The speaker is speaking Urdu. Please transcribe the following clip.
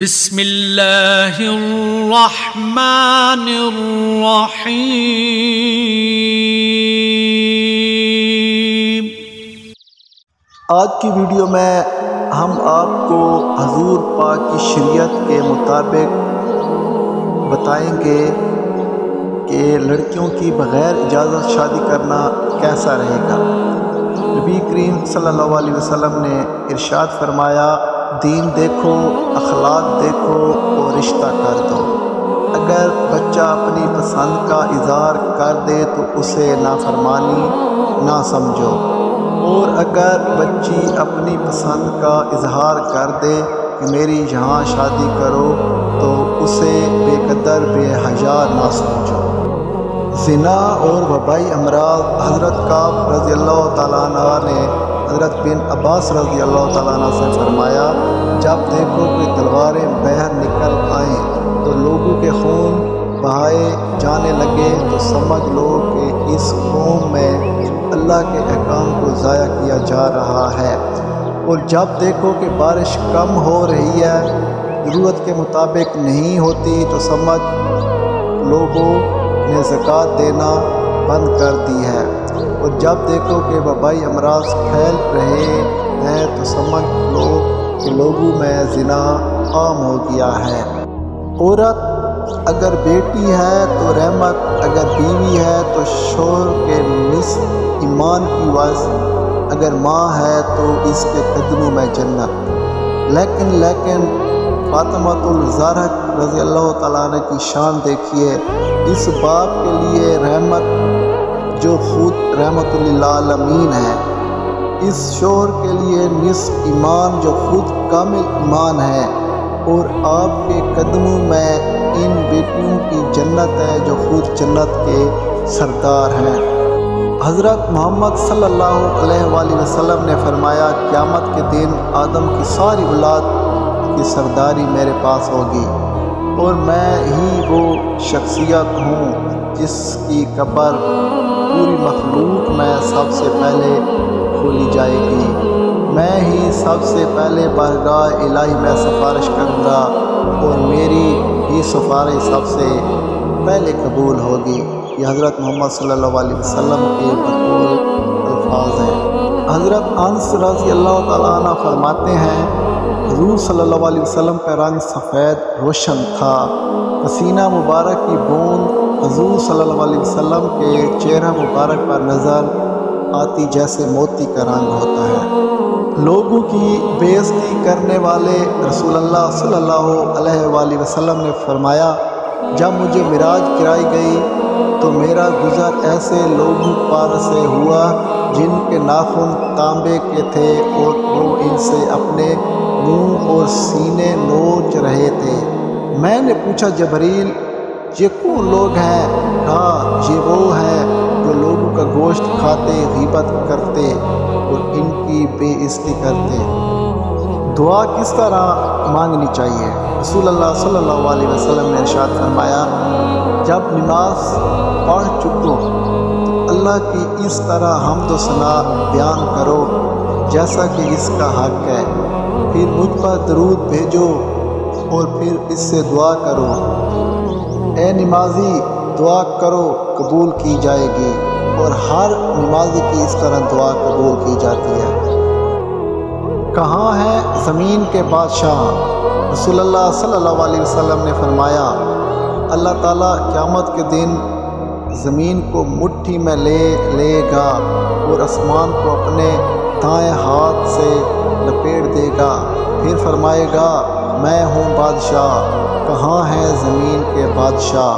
بسم اللہ الرحمن الرحیم۔ آج کی ویڈیو میں ہم آپ کو حضور پاک کی شریعت کے مطابق بتائیں گے کہ لڑکیوں کی بغیر اجازت شادی کرنا کیسا رہے گا۔ نبی کریم صلی اللہ علیہ وسلم نے ارشاد فرمایا، دین دیکھو، اخلاق دیکھو اور رشتہ کر دو۔ اگر بچہ اپنی پسند کا اظہار کر دے تو اسے نافرمانی نہ سمجھو، اور اگر بچی اپنی پسند کا اظہار کر دے کہ میری یہاں شادی کرو تو اسے بے قدر بے حیا نہ سمجھو۔ زنا اور وبائی امراض۔ حضرت کعب رضی اللہ تعالیٰ عنہ نے حضرت بن عباس رضی اللہ تعالیٰ عنہ سے فرمایا، جب دیکھو کہ تلواریں باہر نکل آئیں تو لوگوں کے خون بہائے جانے لگے تو سمجھ لو کہ اس قوم میں اللہ کے احکام کو ضائع کیا جا رہا ہے، اور جب دیکھو کہ بارش کم ہو رہی ہے، ضرورت کے مطابق نہیں ہوتی تو سمجھ لوگوں نے زکوٰۃ دینا بند کر دی ہے، اور جب دیکھو کہ وبائی امراض پھیل رہے ہیں تو سمجھ لو کہ لوگوں میں زنا عام ہو گیا ہے۔ عورت اگر بیٹی ہے تو رحمت، اگر بیوی ہے تو شوہر کے نصف ایمان کی وارث، اگر ماں ہے تو اس کے قدموں میں جنت۔ لیکن فاطمۃ الزہرا رضی اللہ تعالیٰ عنہ کی شان دیکھیے، اس باپ کے لیے رحمت جو خود رحمت للعالمین ہے، اس شوہر کے لیے نصف ایمان جو خود کامل ایمان ہے، اور آپ کے قدموں میں ان بیٹیوں کی جنت ہے جو خود جنت کے سردار ہیں۔ حضرت محمد صلی اللہ علیہ وآلہ وسلم نے فرمایا، قیامت کے دن آدم کی ساری اولاد کی سرداری میرے پاس ہوگی، اور میں ہی وہ شخصیت ہوں جس کی قبر پوری مخلوق میں سب سے پہلے کھولی جائے گی۔ میں ہی سب سے پہلے بارگاہ الہی میں سفارش کروں گا، اور میری ہی سفارش سب سے پہلے قبول ہوگی۔ یہ حضرت محمد صلی اللہ علیہ وسلم کے مقبول الفاظ ہیں۔ حضرت انس رضی اللہ تعالیٰ عنہ فرماتے ہیں، حضور صلی اللہ علیہ وسلم کا رنگ سفید روشن تھا، پسینہ مبارک کی بوند حضور صلی اللہ علیہ وسلم کے چہرہ مبارک پر نظر آتی جیسے موتی کا رنگ ہوتا ہے۔ لوگوں کی بے عزتی کرنے والے رسول اللہ صلی اللہ علیہ وآلہ وسلم نے فرمایا، جب مجھے معراج کرائی گئی تو میرا گزر ایسے لوگوں پر سے ہوا جن کے ناخن تانبے کے تھے اور وہ ان سے اپنے منہ اور سینے نوچ رہے تھے۔ میں نے پوچھا، جبریل یہ کون لوگ ہیں؟ کہا، یہ وہ ہیں جو لوگوں کا گوشت کھاتے، غیبت کرتے اور ان کی بے عزتی کرتے۔ دعا کس طرح مانگنی چاہیے؟ رسول اللہ صلی اللہ علیہ وسلم نے ارشاد فرمایا، جب نماز پڑھ چکو تو اللہ کی اس طرح حمد و ثنا بیان کرو جیسا کہ اس کا حق ہے، پھر مجھ پر درود بھیجو اور پھر اس سے دعا کرو، اے نمازی دعا کرو قبول کی جائے گی، اور ہر نمازی کی اس طرح دعا قبول کی جاتی ہے۔ کہاں ہے زمین کے بادشاہ؟ رسول اللہ صلی اللہ علیہ وسلم نے فرمایا، اللہ تعالیٰ قیامت کے دن زمین کو مٹھی میں لے گا اور آسمان کو اپنے دائیں ہاتھ سے لپیٹ دے گا، پھر فرمائے گا، میں ہوں بادشاہ، کہاں ہے زمین کے بادشاہ؟